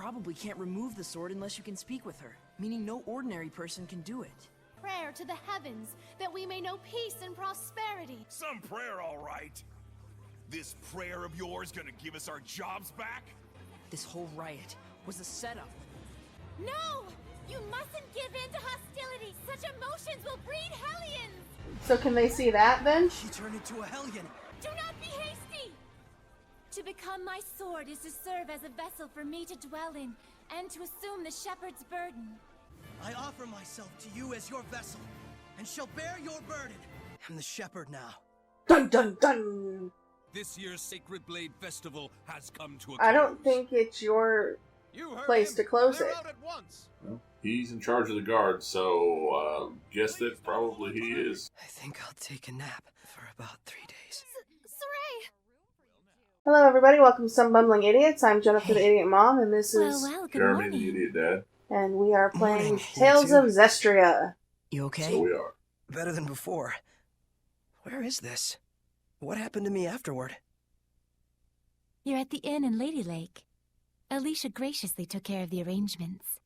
probably can't remove the sword unless you can speak with her, meaning no ordinary person can do it. Prayer to the heavens, that we may know peace and prosperity. Some prayer, all right. This prayer of yours gonna give us our jobs back? This whole riot was a setup. No! You mustn't give in to hostility! Such emotions will breed hellions! So can they see that then? She turned into a hellion. Do not be hasty! To become my sword is to serve as a vessel for me to dwell in, and to assume the shepherd's burden. I offer myself to you as your vessel, and shall bear your burden. I'm the shepherd now. Dun dun dun! This year's Sacred Blade Festival has come to a close. I don't think it's your place to close it. Well, he's in charge of the guard, so guess that probably he is. I think I'll take a nap for about 3 days. Saray! Hello everybody, welcome to Some Bumbling Idiots. I'm Jennifer the Idiot Mom, and this is... Well, good Jeremy morning. the Idiot Dad. And we are playing Morning. Tales You of too? Zestria. You okay? So we are. Better than before. Where is this? What happened to me afterward? You're at the inn in Lady Lake. Alicia graciously took care of the arrangements.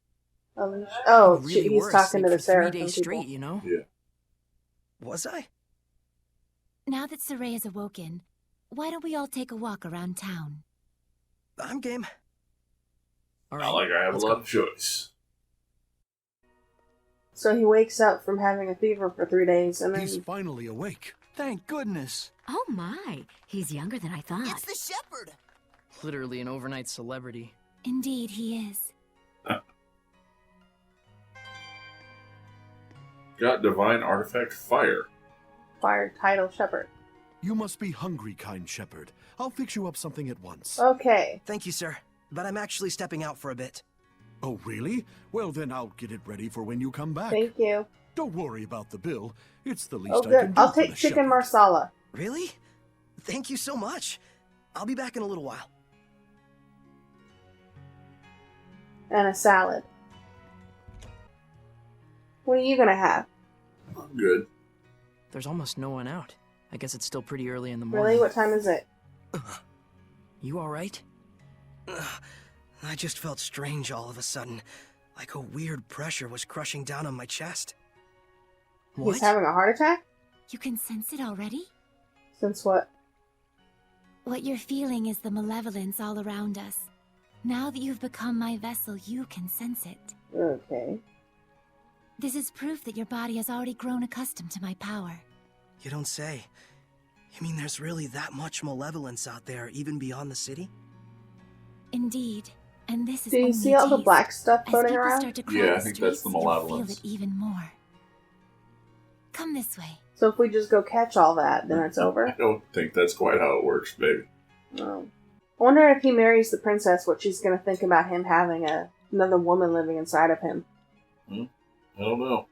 Oh, You really he's were talking to asleep the for 3 Seraphim days people. straight, you know? Yeah. Was I? Now that Saray is awoken, why don't we all take a walk around town? I'm game. All Not like I have a let's lot go. of choice. So he wakes up from having a fever for 3 days, and then... He's finally awake. Thank goodness. Oh my, he's younger than I thought. It's the shepherd. Literally an overnight celebrity. Indeed, he is. Got Divine Artifact Fire. Fire title Shepherd. You must be hungry, kind shepherd. I'll fix you up something at once. Okay. Thank you, sir. But I'm actually stepping out for a bit. Oh, really? Well, then I'll get it ready for when you come back. Thank you. Don't worry about the bill. It's the least Oh, I can good. do I'll for take the chicken shepherd. marsala. Really? Thank you so much. I'll be back in a little while. And a salad. What are you gonna have? I'm good. There's almost no one out. I guess it's still pretty early in the morning. Really? What time is it? You alright? I just felt strange all of a sudden. Like a weird pressure was crushing down on my chest. What? He's having a heart attack? You can sense it already? Since what? What you're feeling is the malevolence all around us. Now that you've become my vessel, you can sense it. Okay. This is proof that your body has already grown accustomed to my power. You don't say. You mean there's really that much malevolence out there, even beyond the city? Indeed, and this is Do you only see a all the taste. black stuff As floating people around? start to crowd Yeah, I the think that's the streets, you'll feel malevolence. it even more. Come this way. So if we just go catch all that, then it's I over? don't think that's quite how it works, baby. Oh. I wonder if he marries the princess, what she's gonna think about him having another woman living inside of him. I don't know.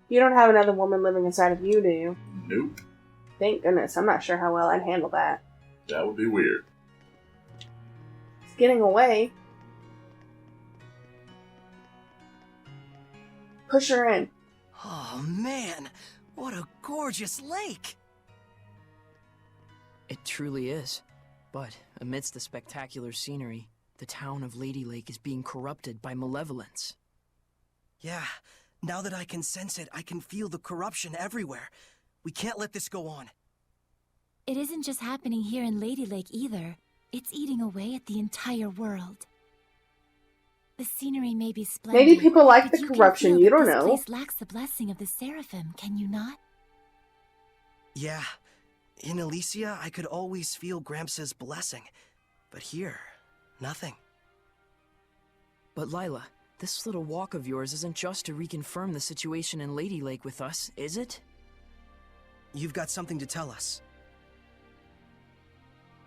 You don't have another woman living inside of you, do you? Nope. Thank goodness. I'm not sure how well I'd handle that. That would be weird. It's getting away. Push her in. Oh man, what a gorgeous lake! It truly is. But amidst the spectacular scenery, the town of Lady Lake is being corrupted by malevolence. Yeah, now that I can sense it, I can feel the corruption everywhere. We can't let this go on. It isn't just happening here in Lady Lake either. It's eating away at the entire world. The scenery may be splendid. Maybe people like but the you can corruption, feel you that don't this know. place lacks the blessing of the Seraphim, can you not? Yeah, in Alicia, I could always feel Gramps' blessing. But here, nothing. But Lila, this little walk of yours isn't just to reconfirm the situation in Lady Lake with us, is it? You've got something to tell us.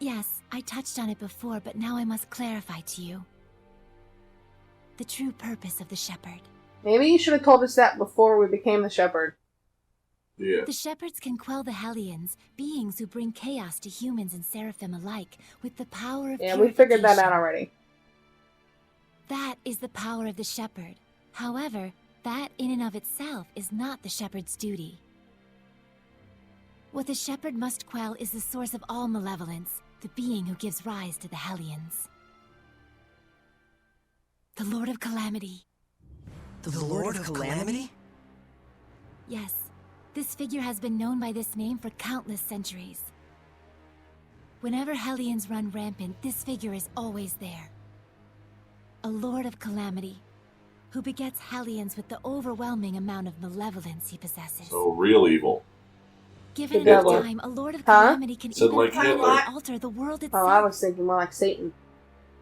Yes, I touched on it before, but now I must clarify to you. The true purpose of the Shepherd. Maybe you should have told us that before we became the shepherd. Yeah. The Shepherds can quell the Hellions, beings who bring chaos to humans and Seraphim alike, with the power of Yeah, we figured that purification. out already. That is the power of the Shepherd. However, that in and of itself is not the Shepherd's duty. What the Shepherd must quell is the source of all malevolence, the being who gives rise to the Hellions. The Lord of Calamity. The Lord of Calamity? Yes, this figure has been known by this name for countless centuries. Whenever Hellions run rampant, this figure is always there. A Lord of Calamity, who begets Hellions with the overwhelming amount of malevolence he possesses. So real evil. Given The enough devil. time, a Lord of Huh? Calamity can Said even like permanently Hitler. alter the world Oh, itself. I was thinking more like Satan,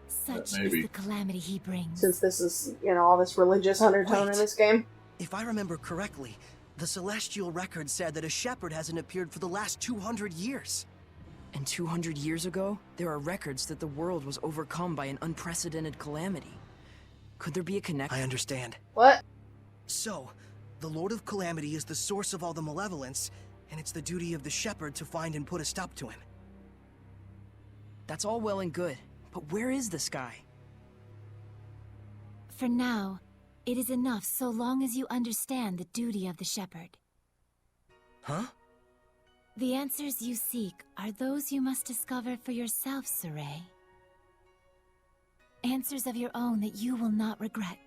Such Maybe. is the calamity he brings. since this is, all this religious undertone in Wait. this game. If I remember correctly, the Celestial Record said that a shepherd hasn't appeared for the last 200 years. And 200 years ago, there are records that the world was overcome by an unprecedented calamity. Could there be a connection? I understand. What? So, the Lord of Calamity is the source of all the malevolence, and it's the duty of the shepherd to find and put a stop to him. That's all well and good, but where is this guy? For now, it is enough so long as you understand the duty of the shepherd. Huh? The answers you seek are those you must discover for yourself, Saray. Answers of your own that you will not regret.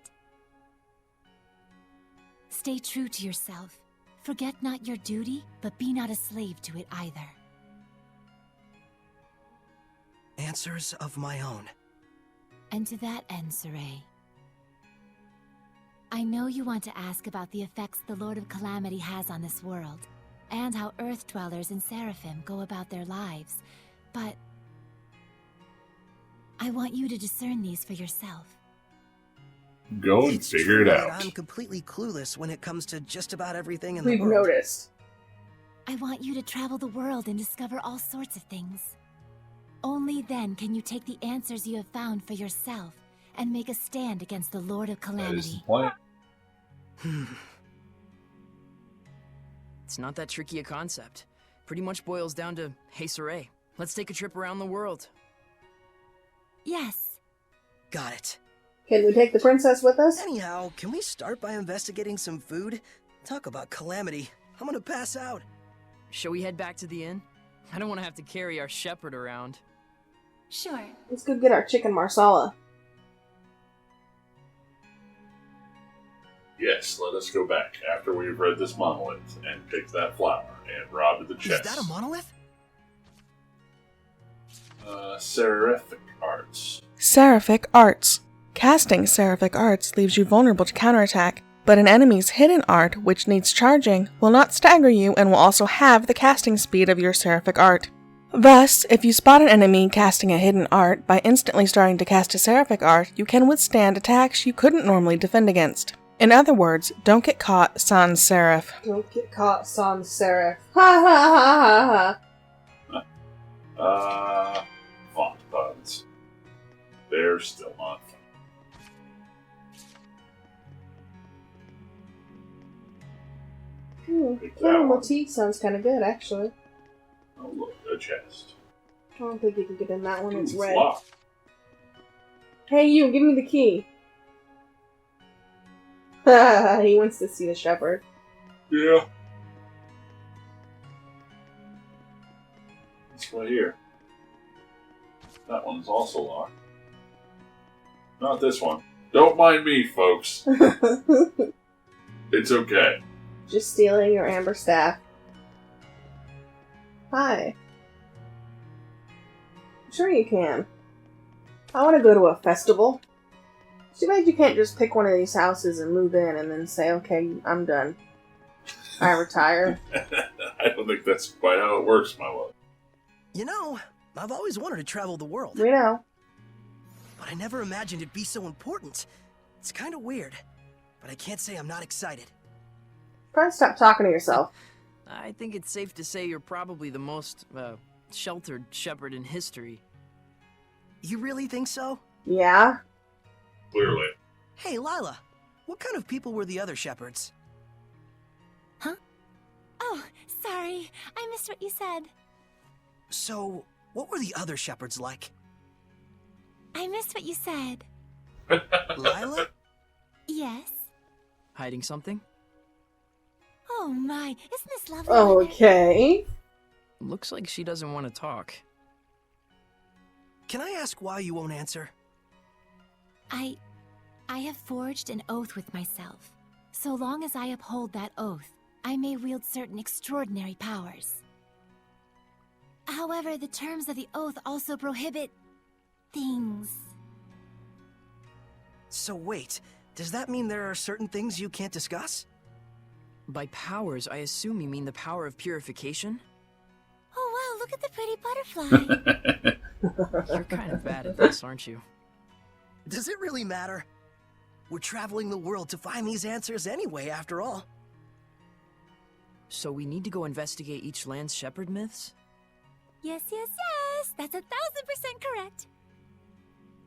Stay true to yourself. Forget not your duty, but be not a slave to it either. Answers of my own. And to that end, Saray, I know you want to ask about the effects the Lord of Calamity has on this world, and how Earth Dwellers and Seraphim go about their lives, but I want you to discern these for yourself. Go and It's figure true it that out. I'm completely clueless when it comes to just about everything in the We've world. noticed. I want you to travel the world and discover all sorts of things. Only then can you take the answers you have found for yourself and make a stand against the Lord of That is the Calamity. plan. It's not that tricky a concept. Pretty much boils down to, hey Saray, let's take a trip around the world. Yes. Got it. Can we take the princess with us? Anyhow, can we start by investigating some food? Talk about calamity. I'm gonna pass out. Shall we head back to the inn? I don't want to have to carry our shepherd around. Sure. Let's go get our chicken marsala. Yes, let us go back after we've read this monolith and picked that flower and robbed the Is chest. that a monolith? Seraphic arts. Seraphic Arts. Casting Seraphic Arts leaves you vulnerable to counterattack, but an enemy's hidden art, which needs charging, will not stagger you and will also have the casting speed of your Seraphic Art. Thus, if you spot an enemy casting a hidden art, by instantly starting to cast a Seraphic Art, you can withstand attacks you couldn't normally defend against. In other words, don't get caught sans serif. Don't get caught, sans serif. Ha ha ha ha ha. Font puns. They're still not fun. Take that Candle one. motif sounds kind of good, actually. Oh, look, a chest. I don't think you can get in that one. It's Ooh, red. locked. Hey, you, give me the key. He wants to see the shepherd. Yeah. This one here. That one's also locked. Not this one. Don't mind me, folks. It's okay. Just stealing your amber staff. Hi. Sure you can. I want to go to a festival. Too bad you can't just pick one of these houses and move in and then say, okay, I'm done. I retire. I don't think that's quite how it works, my love. You know, I've always wanted to travel the world, We know. but I never imagined it'd be so important. It's kind of weird, but I can't say I'm not excited. Probably stop talking to yourself. I think it's safe to say you're probably the most, sheltered shepherd in history. You really think so? Yeah? Clearly. Hey, Lila, what kind of people were the other shepherds? Oh, sorry. I missed what you said. So, what were the other shepherds like? I missed what you said. Lila? Yes? Hiding something? Oh my, isn't this lovely weather? Okay. Looks like she doesn't want to talk. Can I ask why you won't answer? I have forged an oath with myself. So long as I uphold that oath, I may wield certain extraordinary powers. However, the terms of the oath also prohibit... things. So wait, does that mean there are certain things you can't discuss? By powers, I assume you mean the power of purification? Oh wow, look at the pretty butterfly! You're kind of bad at this, aren't you? Does it really matter? We're traveling the world to find these answers anyway, after all. So we need to go investigate each land's shepherd myths? Yes, that's 1000% correct.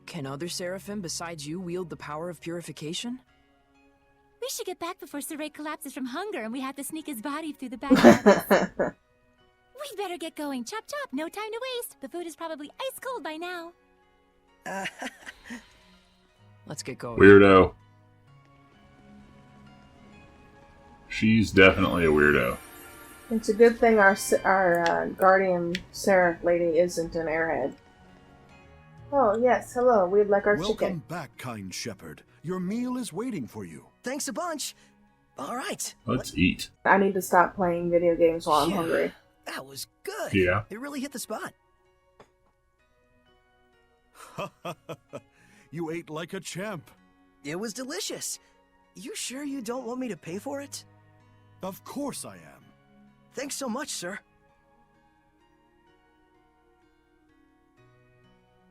Can other seraphim besides you wield the power of purification? We should get back before Saray collapses from hunger and we have to sneak his body through the back office. We'd better get going. Chop chop, no time to waste. The food is probably ice cold by now. Let's get going. Weirdo. She's definitely a weirdo. It's a good thing our guardian seraph lady isn't an airhead. Oh, yes, hello. We'd like our Welcome chicken. back, kind shepherd. Your meal is waiting for you. Thanks a bunch. All right. Let's eat. I need to stop playing video games while I'm Yeah, hungry. That was good. Yeah. It really hit the spot. You ate like a champ. It was delicious. You sure you don't want me to pay for it? Of course I am. Thanks so much, sir.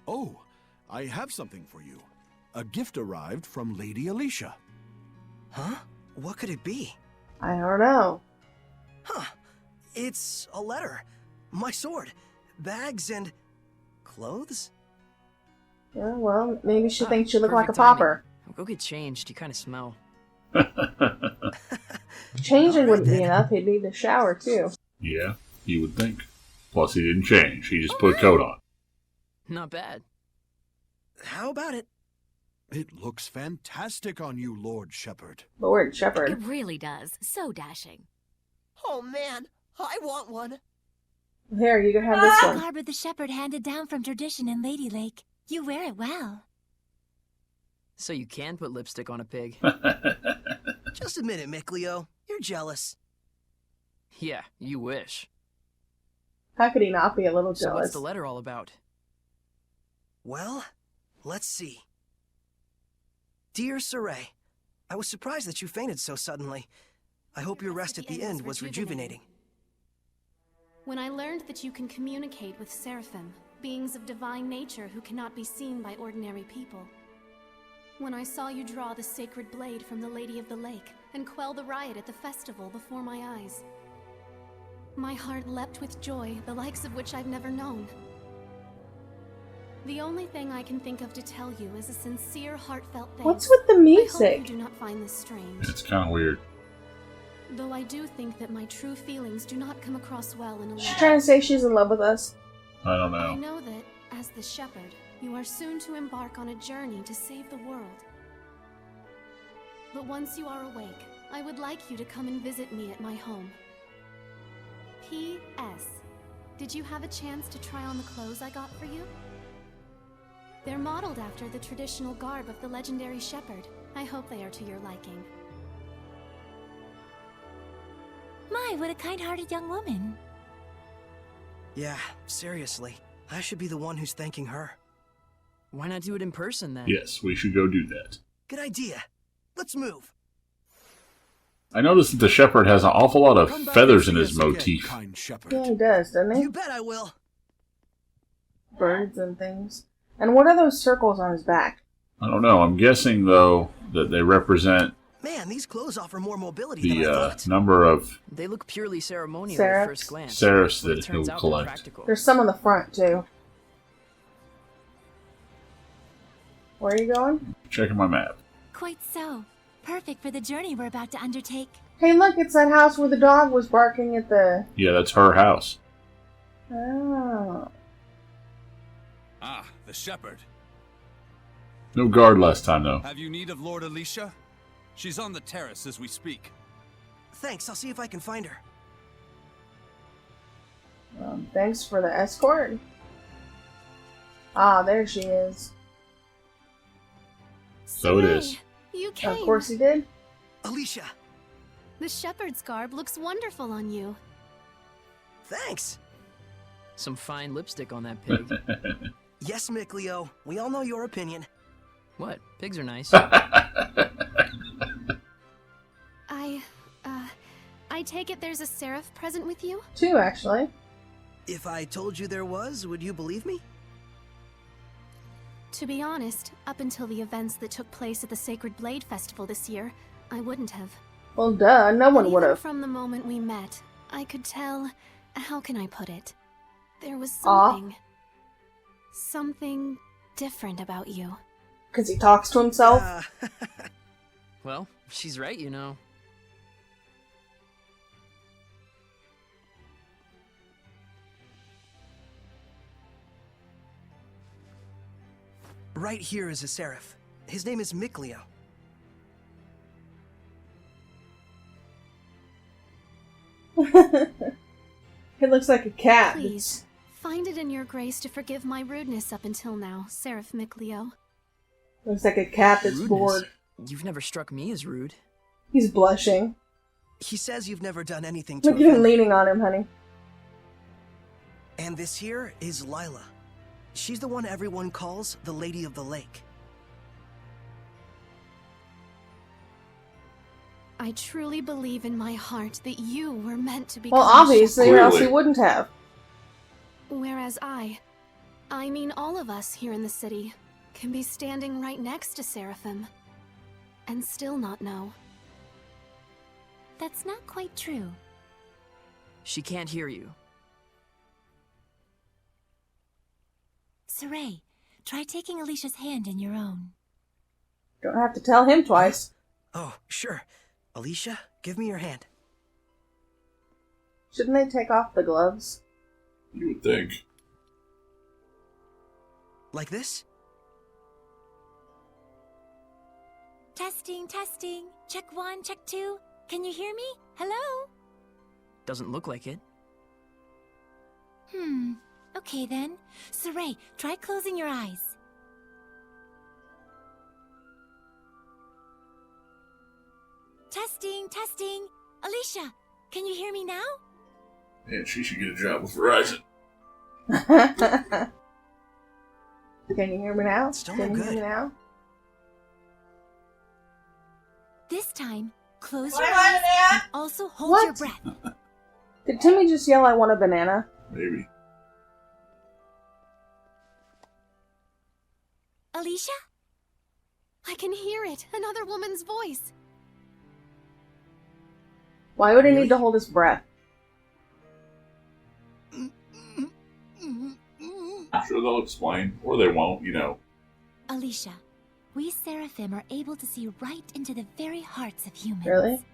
Oh, I have something for you. A gift arrived from Lady Alicia. Huh? What could it be? I don't know. Huh. It's a letter. My sword. Bags and... clothes? Yeah, well, maybe she thinks you look like a Perfect timing. pauper. Go get changed. You kind of smell. Changing Alright, wouldn't be then. enough. He'd need to shower, too. Yeah, you would think. Plus, he didn't change. He just put a coat on. Not bad. How about it? It looks fantastic on you, Lord Shepherd. Lord Shepherd. It really does. So dashing. Oh, man. I want one. Here, you can have this The one. garb of the shepherd handed down from tradition in Lady Lake. You wear it well. So you can put lipstick on a pig. Just admit it, Mickleo. You're jealous. Yeah, you wish. How could he not be a little So what's jealous? the letter all about? Well, let's see. Dear Saray, I was surprised that you fainted so suddenly. I hope your rest at the end was rejuvenating. When I learned that you can communicate with seraphim, beings of divine nature who cannot be seen by ordinary people. When I saw you draw the sacred blade from the Lady of the Lake and quell the riot at the festival before my eyes. My heart leapt with joy, the likes of which I've never known. The only thing I can think of to tell you is a sincere, heartfelt thanks. What's with the I hope music? you do not find this strange. It's kind of weird. Though I do think that my true feelings do not come across well in a She's letter. trying to say she's in love with us. I don't I know. know that, as the shepherd, you are soon to embark on a journey to save the world. But once you are awake, I would like you to come and visit me at my home. P.S. Did you have a chance to try on the clothes I got for you? They're modeled after the traditional garb of the legendary shepherd. I hope they are to your liking. My, what a kind-hearted young woman. Yeah, seriously. I should be the one who's thanking her. Why not do it in person then? Yes, we should go do that. Good idea. Let's move. I noticed that the shepherd has an awful lot of Come back feathers in and his see us again, motif. kind shepherd. Yeah, he does, doesn't he? You bet I will. Birds and things. And what are those circles on his back? I don't know. I'm guessing, though, that they represent Man, these clothes offer more mobility than I the thought. number of They look purely ceremonial Seraphs? at first glance. seraphs but it that turns he'll out they're collect. practical. There's some on the front, too. Where are you going? Checking my map. Quite so. Perfect for the journey we're about to undertake. Hey, look, it's that house where the dog was barking at the... Yeah, that's her house. Oh. Ah, the shepherd. No guard last time, though. Have you need of Lord Alicia? She's on the terrace as we speak. Thanks, I'll see if I can find her. Thanks for the escort. Ah, there she is. So it is. You came. Of course he did. Alicia, The shepherd's garb looks wonderful on you. thanks. Some fine lipstick on that pig. Yes, Mickleo, we all know your opinion. What? Pigs are nice. I take it there's a seraph present with you? 2, actually. If I told you there was, would you believe me? To be honest, up until the events that took place at the Sacred Blade Festival this year, I wouldn't have. Well, duh. No one But would even have. from the moment we met, I could tell... How can I put it? There was Aw. something... Something different about you. Because he talks to himself. Well, she's right, you know. Right here is a seraph. His name is Mickleo. It looks like a cat. Please, find it in your grace to forgive my rudeness up until now, Seraph Mickleo. Looks like a cat that's Rudeness? bored. You've never struck me as rude. He's blushing. He says you've never done anything to Look at him offend. leaning on him, honey. And this here is Lila. She's the one everyone calls the Lady of the Lake. I truly believe in my heart that you were meant to be. Well, obviously, or else he Clearly. wouldn't have. Whereas I mean all of us here in the city, can be standing right next to Seraphim and still not know. That's not quite true. She can't hear you. Saray, try taking Alicia's hand in your own. Don't have to tell him twice. Oh, sure. Alicia, give me your hand. Shouldn't they take off the gloves? You would think. Like this? Testing, testing. Check 1, check 2. Can you hear me? Hello? Doesn't look like it. Okay then. Saray, try closing your eyes. Testing, testing. Alicia, can you hear me now? Man, she should get a job with Verizon. Can you hear me now? Still Can no you hear me good. now? This time, close your eyes and also hold your What? breath. Did Timmy just yell, "I want a banana"? Maybe. Alicia? I can hear it, another woman's voice. Why would he Really? need to hold his breath? I'm sure they'll explain, or they won't, you know. Alicia, we Seraphim are able to see right into the very hearts of humans. Really?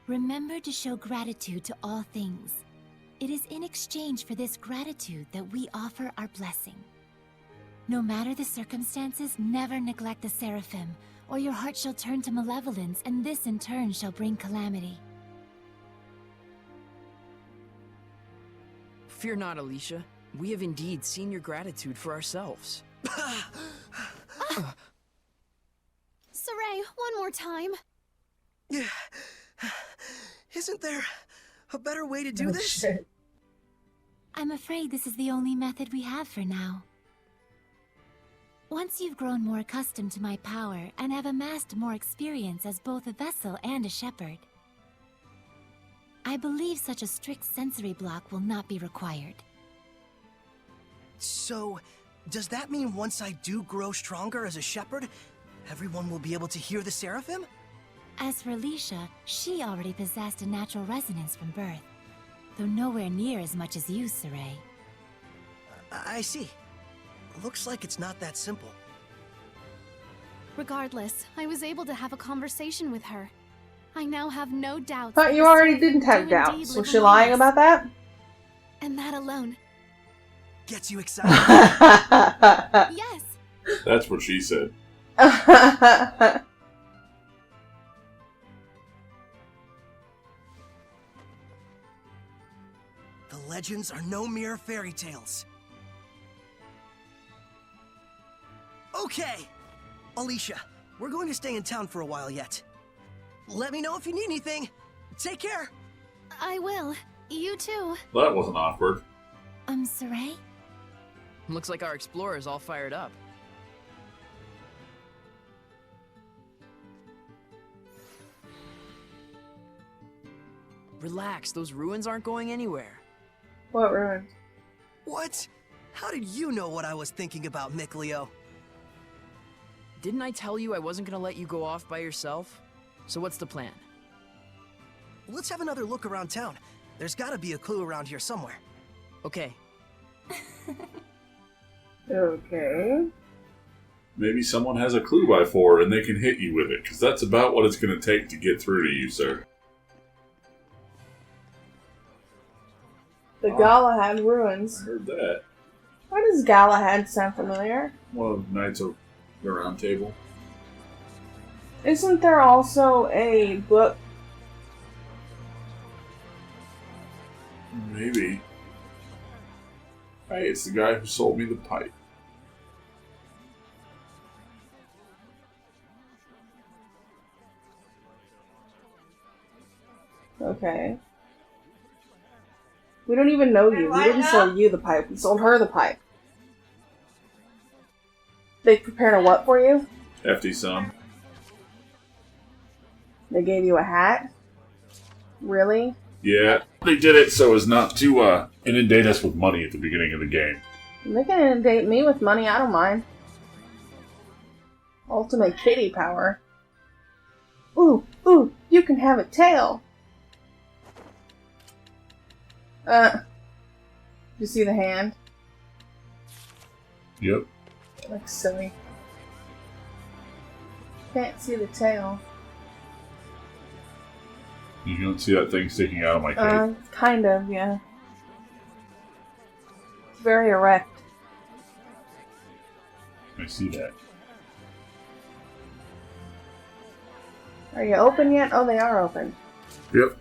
Remember to show gratitude to all things. It is in exchange for this gratitude that we offer our blessing. No matter the circumstances, never neglect the Seraphim, or your heart shall turn to malevolence, and this in turn shall bring calamity. Fear not, Alicia. We have indeed seen your gratitude for ourselves. Saray, one more time. Yeah. Isn't there a better way to do Oh, this? shit. I'm afraid this is the only method we have for now. Once you've grown more accustomed to my power and have amassed more experience as both a vessel and a shepherd, I believe such a strict sensory block will not be required. So, does that mean once I do grow stronger as a shepherd, everyone will be able to hear the Seraphim? As for Alicia, she already possessed a natural resonance from birth, though nowhere near as much as you, Saray. I see. Looks like it's not that simple. Regardless, I was able to have a conversation with her. I now have no doubts. Thought that you the already Seraphim didn't have do doubts. indeed Was live she among lying us. about that? And that alone. Gets you excited? Yes! That's what she said. The legends are no mere fairy tales. Okay! Alicia, we're going to stay in town for a while yet. Let me know if you need anything. Take care. I will. You too. That wasn't awkward. Saray? Looks like our explorer's all fired up. Relax, those ruins aren't going anywhere. What ruins? What? How did you know what I was thinking about, Mikleo? Didn't I tell you I wasn't gonna let you go off by yourself? So what's the plan? Let's have another look around town. There's gotta be a clue around here somewhere. Okay. Okay. Maybe someone has a clue by 4 and they can hit you with it, because that's about what it's going to take to get through to you, sir. The Galahad ruins. I heard that. Why does Galahad sound familiar? One of the Knights of the Round Table. Isn't there also a book? Maybe. Hey, it's the guy who sold me the pipe. Okay. We don't even know you. We didn't sell you the pipe. We sold her the pipe. They prepared a what for you? Hefty sum. They gave you a hat? Really? Yeah, they did it so as not to inundate us with money at the beginning of the game. They can inundate me with money, I don't mind. Ultimate kitty power. Ooh, ooh, you can have a tail. You see the hand? Yep. Looks silly. Can't see the tail. You don't see that thing sticking out of my cape. Kind of, yeah. It's very erect. I see that. Are you open yet? Oh, they are open. Yep.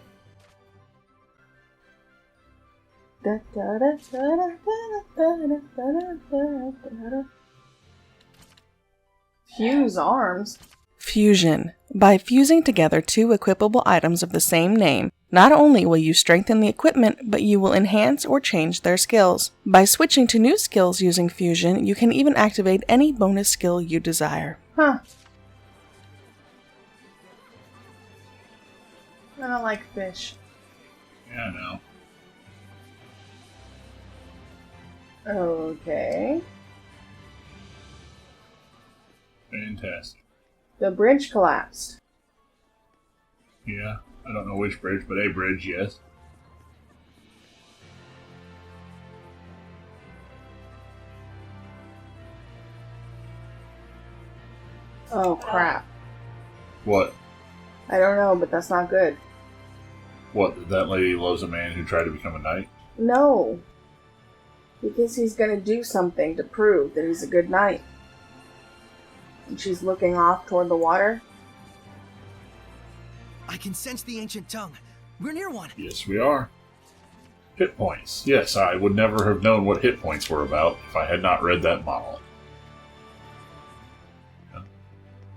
Fuse arms. Fusion. By fusing together two equipable items of the same name, not only will you strengthen the equipment, but you will enhance or change their skills. By switching to new skills using fusion, you can even activate any bonus skill you desire. Huh. I don't like fish. Yeah, I know. Okay. Fantastic. The bridge collapsed. Yeah, I don't know which bridge, but a bridge, yes. Oh, crap. What? I don't know, but that's not good. What, that lady loves a man who tried to become a knight? No. Because he's gonna do something to prove that he's a good knight. And she's looking off toward the water. I can sense the ancient tongue. We're near one. Yes, we are. Hit points. Yes, I would never have known what hit points were about if I had not read that model.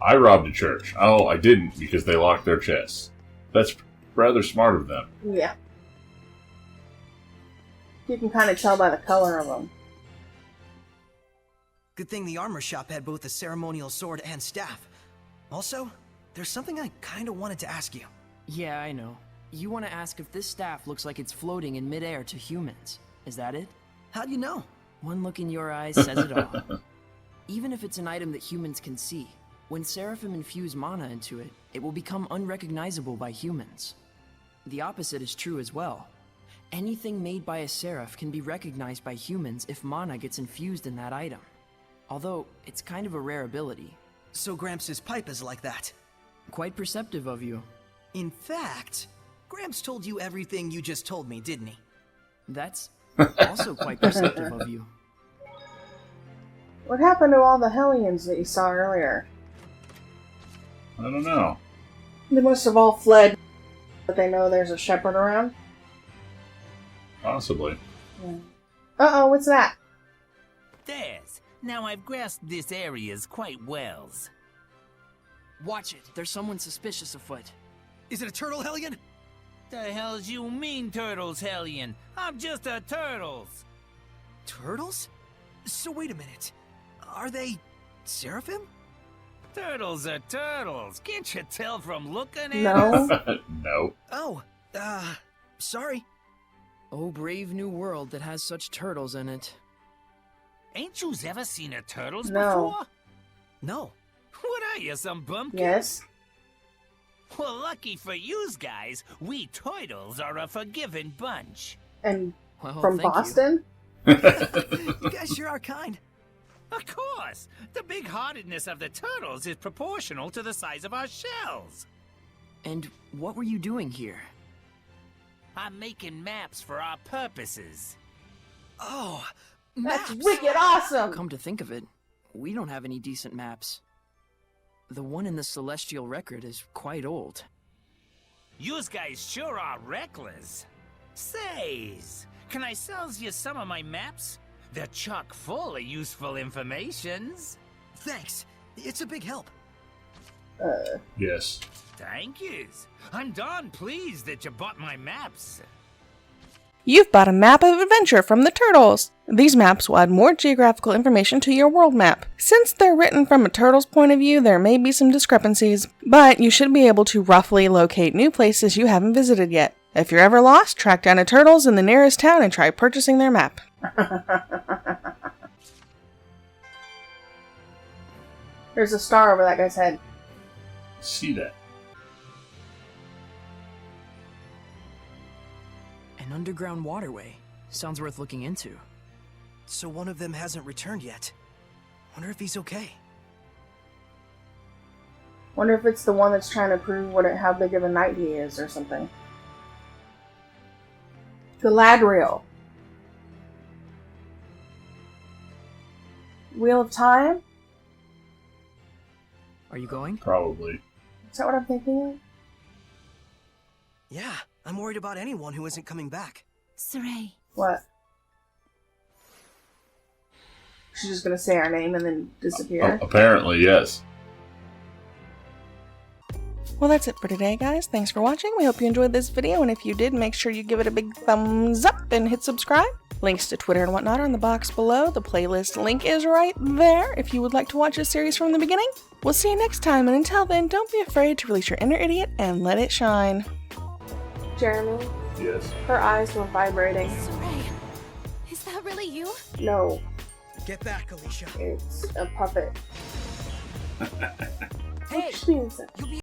I robbed a church. Oh, I didn't because they locked their chests. That's rather smart of them. Yeah. You can kind of tell by the color of them. Good thing the armor shop had both a ceremonial sword and staff. Also, there's something I kinda wanted to ask you. Yeah, I know. You want to ask if this staff looks like it's floating in midair to humans. Is that it? How do you know? One look in your eyes says it all. Even if it's an item that humans can see, when Seraphim infuse mana into it, it will become unrecognizable by humans. The opposite is true as well. Anything made by a Seraph can be recognized by humans if mana gets infused in that item. Although, it's kind of a rare ability. So Gramps' pipe is like that. Quite perceptive of you. In fact, Gramps told you everything you just told me, didn't he? That's also quite perceptive of you. What happened to all the Hellions that you saw earlier? I don't know. They must have all fled, but they know there's a shepherd around. Possibly. Yeah. Uh-oh, what's that? There's. Now I've grasped this areas quite well. Watch it. There's someone suspicious afoot. Is it a turtle, Hellion? The hell's you mean, Turtles, Hellion? I'm just a Turtles. Turtles? So wait a minute. Are they Seraphim? Turtles are turtles. Can't you tell from looking at No. No. Oh, sorry. Oh, brave new world that has such turtles in it. Ain't yous ever seen a turtles No. before? No. What are you, some bumpkin? Yes. Well, lucky for yous guys, we turtles are a forgiving bunch. And Well, from thank you. Boston? You guys sure are kind. Of course! The big-heartedness of the turtles is proportional to the size of our shells. And what were you doing here? I'm making maps for our purposes. Oh, That's maps. wicked awesome! Come to think of it, we don't have any decent maps. The one in the Celestial Record is quite old. Yous guys sure are reckless. Says, can I sells you some of my maps? They're chock full of useful informations. Thanks. It's a big help. Yes. Thank yous. I'm darn pleased that you bought my maps. You've bought a map of adventure from the Turtles. These maps will add more geographical information to your world map. Since they're written from a turtle's point of view, there may be some discrepancies, but you should be able to roughly locate new places you haven't visited yet. If you're ever lost, track down a Turtles in the nearest town and try purchasing their map. There's a star over that guy's head. See that. An underground waterway. Sounds worth looking into. So one of them hasn't returned yet. Wonder if he's okay. Wonder if it's the one that's trying to prove how big of a knight he is or something. Galadriel. Wheel of Time? Are you going? Probably. Is that what I'm thinking of? Yeah, I'm worried about anyone who isn't coming back. Saray, What? She's just gonna say our name and then disappear? Apparently, yes. Well, that's it for today, guys. Thanks for watching. We hope you enjoyed this video, and if you did, make sure you give it a big thumbs up and hit subscribe. Links to Twitter and whatnot are in the box below. The playlist link is right there if you would like to watch this series from the beginning. We'll see you next time, and until then, don't be afraid to release your inner idiot and let it shine. Jeremy, Yes. her eyes were vibrating. Saray, is that really you? No, Get back, Alicia. it's a puppet. Hey, She's being